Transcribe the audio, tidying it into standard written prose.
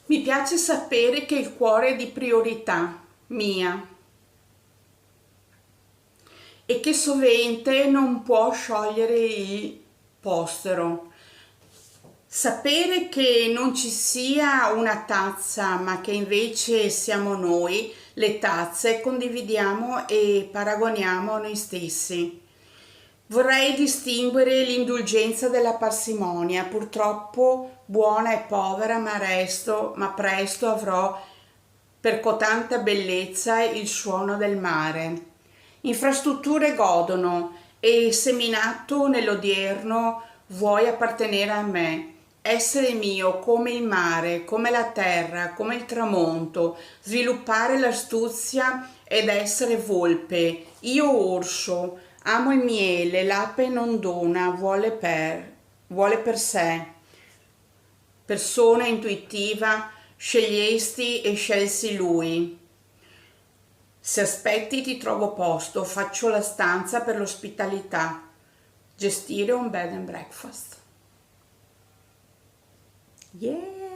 Mi piace sapere che il cuore è di priorità mia e che sovente non può sciogliere il postero. Sapere che non ci sia una tazza, ma che invece siamo noi, le tazze, condividiamo e paragoniamo a noi stessi. Vorrei distinguere l'indulgenza dalla parsimonia, purtroppo buona e povera, ma presto avrò per cotanta bellezza il suono del mare. Infrastrutture godono e seminato nell'odierno vuoi appartenere a me, essere mio come il mare, come la terra, come il tramonto, sviluppare l'astuzia ed essere volpe, io orso, amo il miele, l'ape non dona, vuole per sé. Persona intuitiva, scegliesti e scelsi lui. Se aspetti ti trovo posto, faccio la stanza per l'ospitalità. Gestire un bed and breakfast. Yeah!